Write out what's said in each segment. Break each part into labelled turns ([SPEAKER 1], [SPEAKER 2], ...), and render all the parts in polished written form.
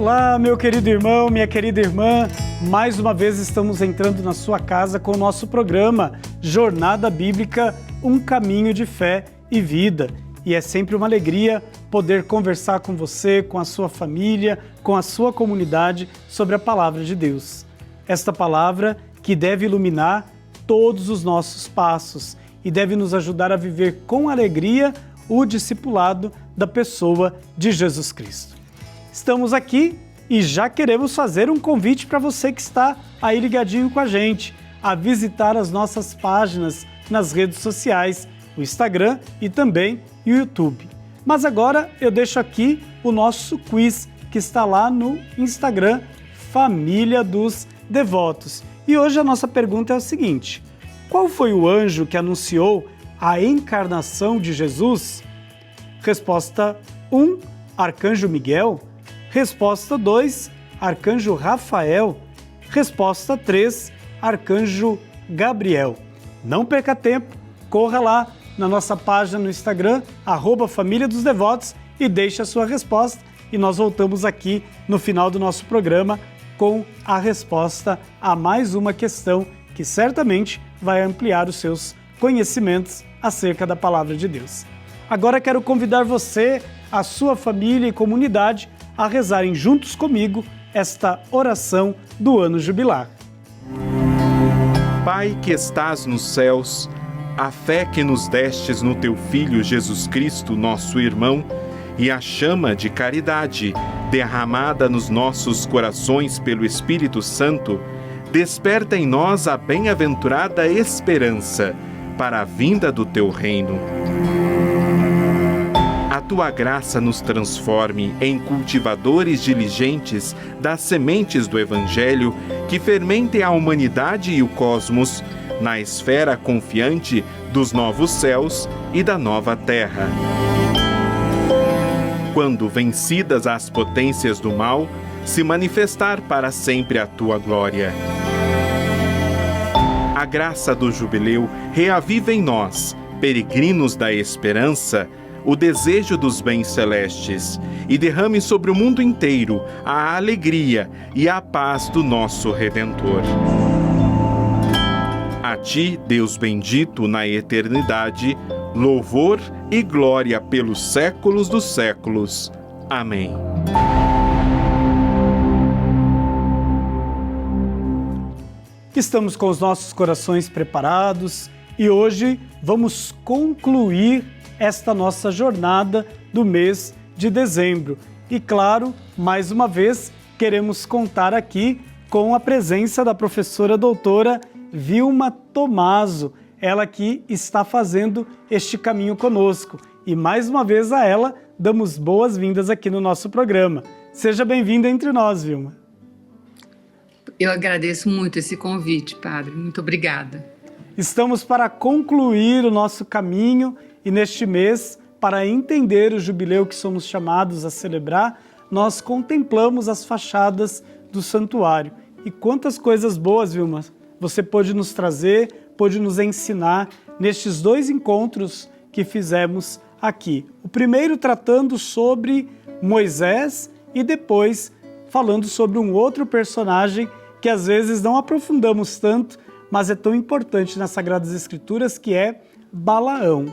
[SPEAKER 1] Olá, meu querido irmão, minha querida irmã. Mais uma vez estamos entrando na sua casa com o nosso programa Jornada Bíblica, um caminho de fé e vida. E é sempre uma alegria poder conversar com você, com a sua família, com a sua comunidade sobre a palavra de Deus. Esta palavra que deve iluminar todos os nossos passos e deve nos ajudar a viver com alegria o discipulado da pessoa de Jesus Cristo. Estamos aqui e já queremos fazer um convite para você que está aí ligadinho com a gente, a visitar as nossas páginas nas redes sociais, o Instagram e também o YouTube. Mas agora eu deixo aqui o nosso quiz que está lá no Instagram, Família dos Devotos. E hoje a nossa pergunta é o seguinte: qual foi o anjo que anunciou a encarnação de Jesus? Resposta 1, Arcanjo Miguel. Resposta 2, Arcanjo Rafael. Resposta 3, Arcanjo Gabriel. Não perca tempo, corra lá na nossa página no Instagram, @Família dos Devotos, e deixe a sua resposta. E nós voltamos aqui no final do nosso programa com a resposta a mais uma questão que certamente vai ampliar os seus conhecimentos acerca da Palavra de Deus. Agora quero convidar você, a sua família e comunidade a rezarem juntos comigo esta oração do ano jubilar.
[SPEAKER 2] Pai que estás nos céus, a fé que nos destes no teu Filho Jesus Cristo, nosso irmão, e a chama de caridade derramada nos nossos corações pelo Espírito Santo, desperta em nós a bem-aventurada esperança para a vinda do teu reino. A tua graça nos transforme em cultivadores diligentes das sementes do Evangelho que fermentem a humanidade e o cosmos na esfera confiante dos novos céus e da nova terra. Quando vencidas as potências do mal, se manifestar para sempre a tua glória. A graça do jubileu reaviva em nós, peregrinos da esperança, o desejo dos bens celestes e derrame sobre o mundo inteiro a alegria e a paz do nosso Redentor. A ti, Deus bendito na eternidade, louvor e glória pelos séculos dos séculos. Amém.
[SPEAKER 1] Estamos com os nossos corações preparados e hoje vamos concluir esta nossa jornada do mês de dezembro. E claro, mais uma vez, queremos contar aqui com a presença da professora doutora Vilma Tomaso, ela que está fazendo este caminho conosco. E mais uma vez a ela damos boas-vindas aqui no nosso programa. Seja bem-vinda entre nós, Vilma.
[SPEAKER 3] Eu agradeço muito esse convite, padre. Muito obrigada.
[SPEAKER 1] Estamos para concluir o nosso caminho e neste mês, para entender o jubileu que somos chamados a celebrar, nós contemplamos as fachadas do santuário. E quantas coisas boas, Vilma, você pôde nos trazer, pôde nos ensinar nestes dois encontros que fizemos aqui. O primeiro tratando sobre Moisés e depois falando sobre um outro personagem que às vezes não aprofundamos tanto, mas é tão importante nas Sagradas Escrituras, que é Balaão.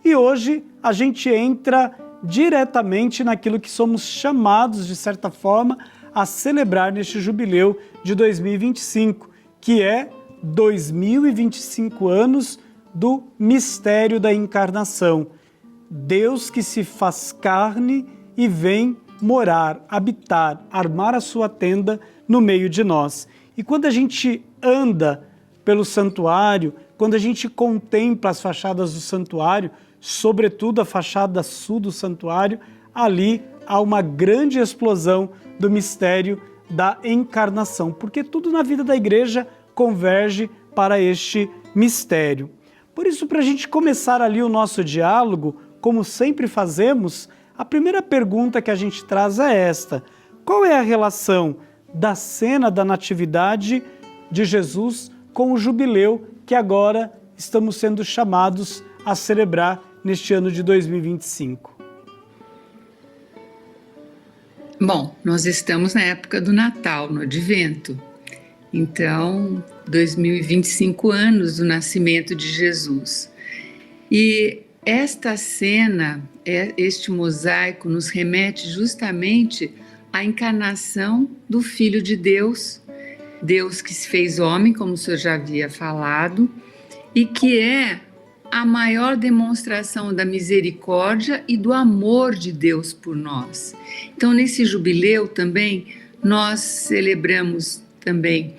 [SPEAKER 1] E hoje a gente entra diretamente naquilo que somos chamados, de certa forma, a celebrar neste jubileu de 2025, que é 2025 anos do mistério da encarnação. Deus que se faz carne e vem morar, habitar, armar a sua tenda no meio de nós. E quando a gente anda pelo santuário, quando a gente contempla as fachadas do santuário, sobretudo a fachada sul do santuário, ali há uma grande explosão do mistério da encarnação, porque tudo na vida da igreja converge para este mistério. Por isso, para a gente começar ali o nosso diálogo, como sempre fazemos, a primeira pergunta que a gente traz é esta: qual é a relação da cena da Natividade de Jesus com o jubileu que agora estamos sendo chamados a celebrar neste ano de 2025?
[SPEAKER 3] Bom, nós estamos na época do Natal, no Advento. Então, 2025 anos do nascimento de Jesus. E esta cena, este mosaico, nos remete justamente à encarnação do Filho de Deus, Deus que se fez homem, como o senhor já havia falado, e que é a maior demonstração da misericórdia e do amor de Deus por nós. Então, nesse jubileu também, nós celebramos também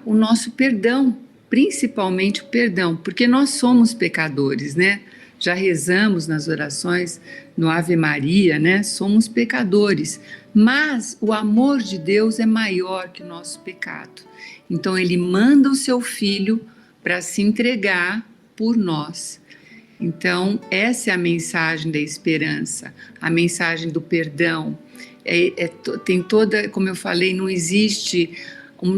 [SPEAKER 3] o nosso perdão, principalmente o perdão, porque nós somos pecadores, né? Já rezamos nas orações, no Ave Maria, né? Somos pecadores, mas o amor de Deus é maior que o nosso pecado. Então, Ele manda o seu Filho para se entregar por nós. Então, essa é a mensagem da esperança, a mensagem do perdão. Tem toda, como eu falei, não existe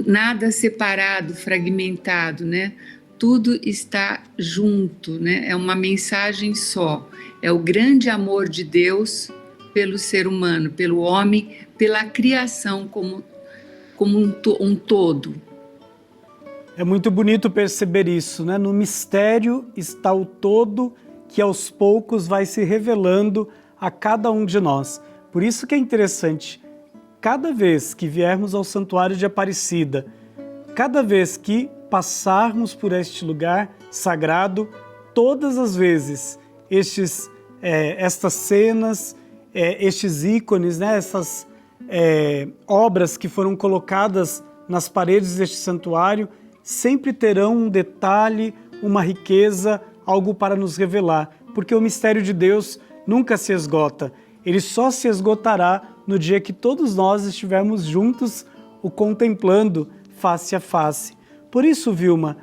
[SPEAKER 3] nada separado, fragmentado, né? Tudo está junto, né? É uma mensagem só. É o grande amor de Deus pelo ser humano, pelo homem, pela criação como um todo.
[SPEAKER 1] É muito bonito perceber isso, né? No mistério está o todo que aos poucos vai se revelando a cada um de nós. Por isso que é interessante, cada vez que viermos ao Santuário de Aparecida, cada vez que passarmos por este lugar sagrado, todas as vezes estas cenas, estes ícones, né? Essas obras que foram colocadas nas paredes deste santuário, sempre terão um detalhe, uma riqueza, algo para nos revelar, porque o mistério de Deus nunca se esgota. Ele só se esgotará no dia que todos nós estivermos juntos o contemplando face a face. Por isso, Vilma,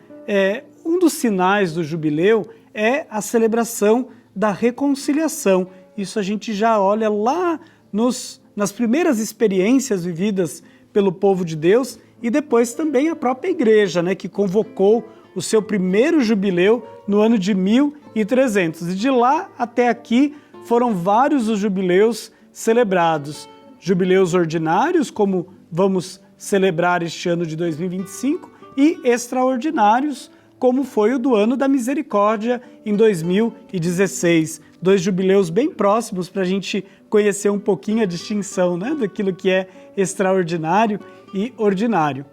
[SPEAKER 1] um dos sinais do jubileu é a celebração da reconciliação. Isso a gente já olha lá nas primeiras experiências vividas pelo povo de Deus, e depois também a própria igreja, né, que convocou o seu primeiro jubileu no ano de 1300. E de lá até aqui foram vários os jubileus celebrados. Jubileus ordinários, como vamos celebrar este ano de 2025, e extraordinários, como foi o do Ano da Misericórdia em 2016. 2 jubileus bem próximos para a gente conhecer um pouquinho a distinção, né, daquilo que é extraordinário e ordinário.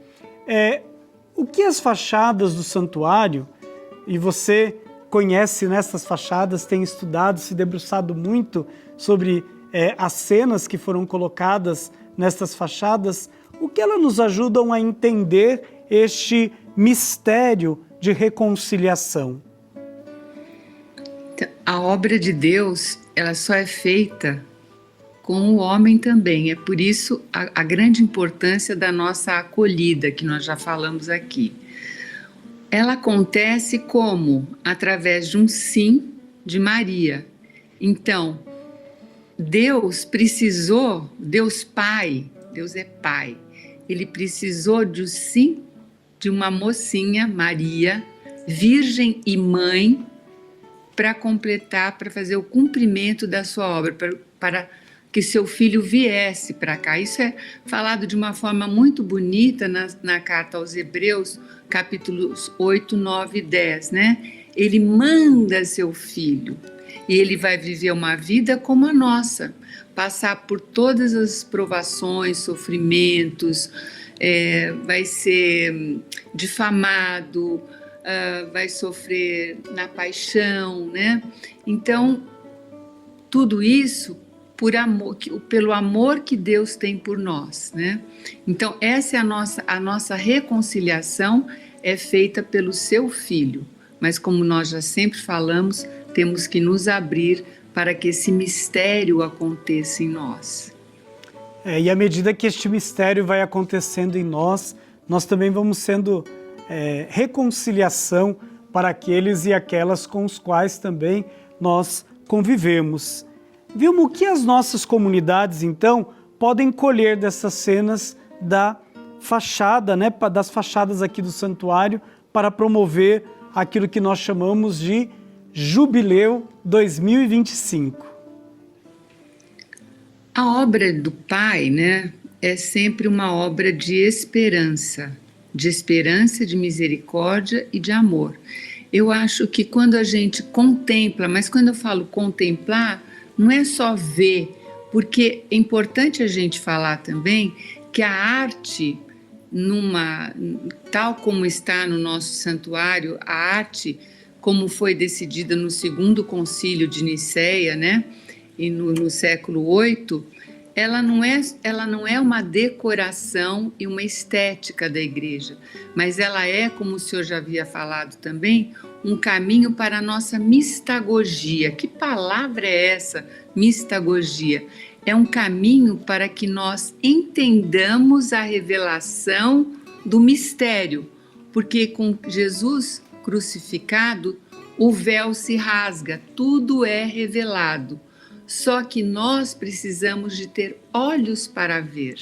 [SPEAKER 1] O que as fachadas do santuário, e você conhece nessas fachadas, tem estudado, se debruçado muito sobre as cenas que foram colocadas nestas fachadas, o que elas nos ajudam a entender este mistério de reconciliação?
[SPEAKER 3] A obra de Deus, ela só é feita com o homem também. É por isso a grande importância da nossa acolhida, que nós já falamos aqui. Ela acontece como? Através de um sim de Maria. Então, Deus precisou, Deus Pai, Deus é Pai, Ele precisou de um sim de uma mocinha, Maria, virgem e mãe, para completar, para fazer o cumprimento da sua obra, para que seu filho viesse para cá. Isso é falado de uma forma muito bonita na carta aos Hebreus, capítulos 8, 9 e 10, né? Ele manda seu filho e ele vai viver uma vida como a nossa, passar por todas as provações, sofrimentos, vai ser difamado, vai sofrer na paixão, né? Então, tudo isso pelo amor que Deus tem por nós, né? Então, essa é a nossa reconciliação é feita pelo seu Filho. Mas, como nós já sempre falamos, temos que nos abrir para que esse mistério aconteça em nós.
[SPEAKER 1] E à medida que este mistério vai acontecendo em nós, nós também vamos sendo reconciliação para aqueles e aquelas com os quais também nós convivemos. Vilma, o que as nossas comunidades, então, podem colher dessas cenas da fachada, né, das fachadas aqui do santuário, para promover aquilo que nós chamamos de Jubileu 2025?
[SPEAKER 3] A obra do Pai, né, é sempre uma obra de esperança, de misericórdia e de amor. Eu acho que quando a gente contempla, mas quando eu falo contemplar, não é só ver, porque é importante a gente falar também que a arte, tal como está no nosso santuário, a arte, como foi decidida no segundo concílio de Nicéia, né, e no século VIII, ela não é uma decoração e uma estética da igreja, mas ela é, como o senhor já havia falado também, um caminho para a nossa mistagogia. Que palavra é essa, mistagogia? É um caminho para que nós entendamos a revelação do mistério, porque com Jesus crucificado, o véu se rasga, tudo é revelado. Só que nós precisamos de ter olhos para ver.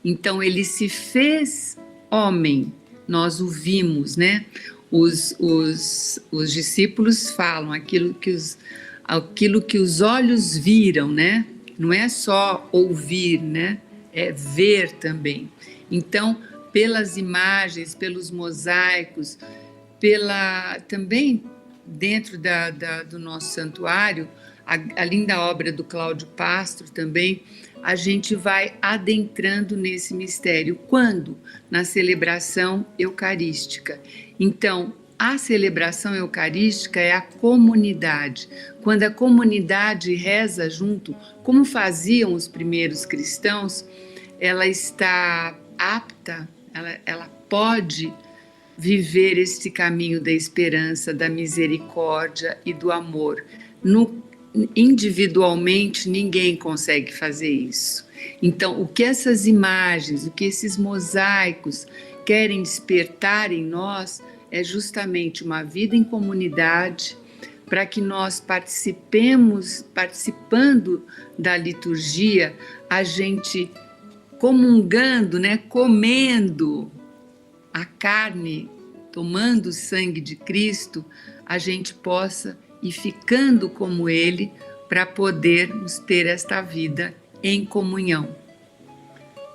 [SPEAKER 3] Então ele se fez homem, nós o vimos, né? Os discípulos falam aquilo que os olhos viram, né? Não é só ouvir, né? É ver também. Então, pelas imagens, pelos mosaicos, também dentro do nosso santuário, além da obra do Cláudio Pastro também, a gente vai adentrando nesse mistério. Quando? Na celebração eucarística. Então, a celebração eucarística é a comunidade. Quando a comunidade reza junto, como faziam os primeiros cristãos, ela está apta, ela pode viver este caminho da esperança, da misericórdia e do amor. Individualmente, ninguém consegue fazer isso. Então, o que essas imagens, o que esses mosaicos querem despertar em nós é justamente uma vida em comunidade, para que nós participando da liturgia, a gente comungando, né, comendo a carne, tomando o sangue de Cristo, a gente possa ir ficando como Ele para podermos ter esta vida em comunhão.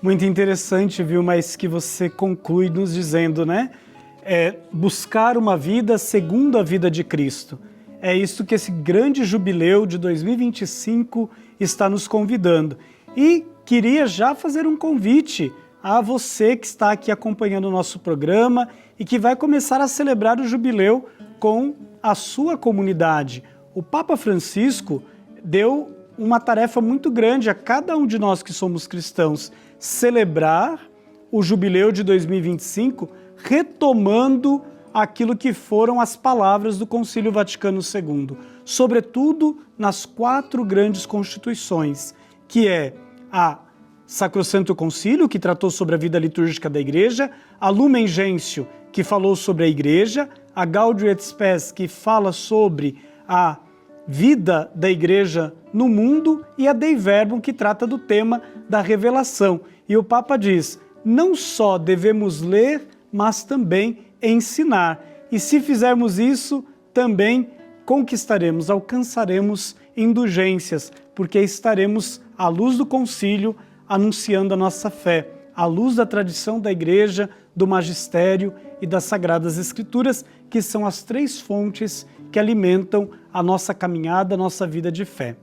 [SPEAKER 1] Muito interessante, viu, mas que você conclui nos dizendo, né? Buscar uma vida segundo a vida de Cristo. É isso que esse grande jubileu de 2025 está nos convidando. E queria já fazer um convite a você que está aqui acompanhando o nosso programa e que vai começar a celebrar o jubileu com a sua comunidade. O Papa Francisco deu uma tarefa muito grande a cada um de nós que somos cristãos, celebrar o jubileu de 2025, retomando aquilo que foram as palavras do Concílio Vaticano II, sobretudo nas 4 grandes constituições, que é a Sacrosanto Concílio, que tratou sobre a vida litúrgica da Igreja, a Lumen Gentium, que falou sobre a Igreja, a Gaudium et Spes, que fala sobre a vida da Igreja no mundo, e a Dei Verbum, que trata do tema da revelação. E o Papa diz, não só devemos ler, mas também ensinar. E se fizermos isso, também conquistaremos, alcançaremos indulgências, porque estaremos à luz do concílio, anunciando a nossa fé, à luz da tradição da Igreja, do magistério e das Sagradas Escrituras, que são as 3 fontes que alimentam a nossa caminhada, a nossa vida de fé.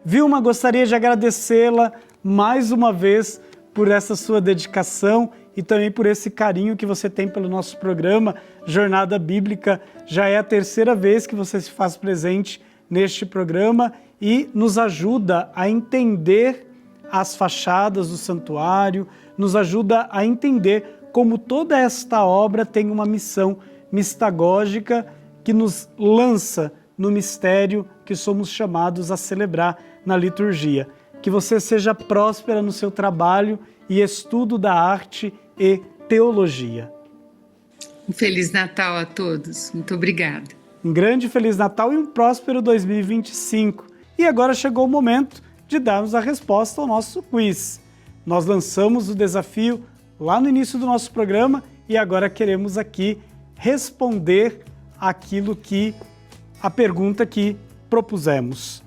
[SPEAKER 1] Vilma, gostaria de agradecê-la mais uma vez por essa sua dedicação e também por esse carinho que você tem pelo nosso programa Jornada Bíblica. Já é a 3ª vez que você se faz presente neste programa e nos ajuda a entender as fachadas do santuário, nos ajuda a entender como toda esta obra tem uma missão mistagógica que nos lança no mistério que somos chamados a celebrar na liturgia. Que você seja próspera no seu trabalho e estudo da arte e teologia.
[SPEAKER 3] Um Feliz Natal a todos. Muito obrigada.
[SPEAKER 1] Um grande Feliz Natal e um próspero 2025. E agora chegou o momento de darmos a resposta ao nosso quiz. Nós lançamos o desafio lá no início do nosso programa e agora queremos aqui responder a pergunta que propusemos.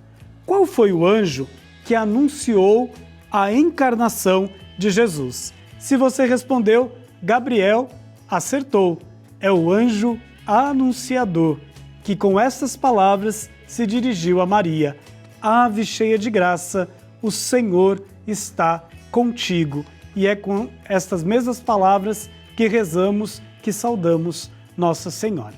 [SPEAKER 1] Qual foi o anjo que anunciou a encarnação de Jesus. Se você respondeu, Gabriel acertou. É o anjo anunciador, que com estas palavras se dirigiu a Maria. Ave cheia de graça, o Senhor está contigo. E é com estas mesmas palavras que rezamos, que saudamos Nossa Senhora.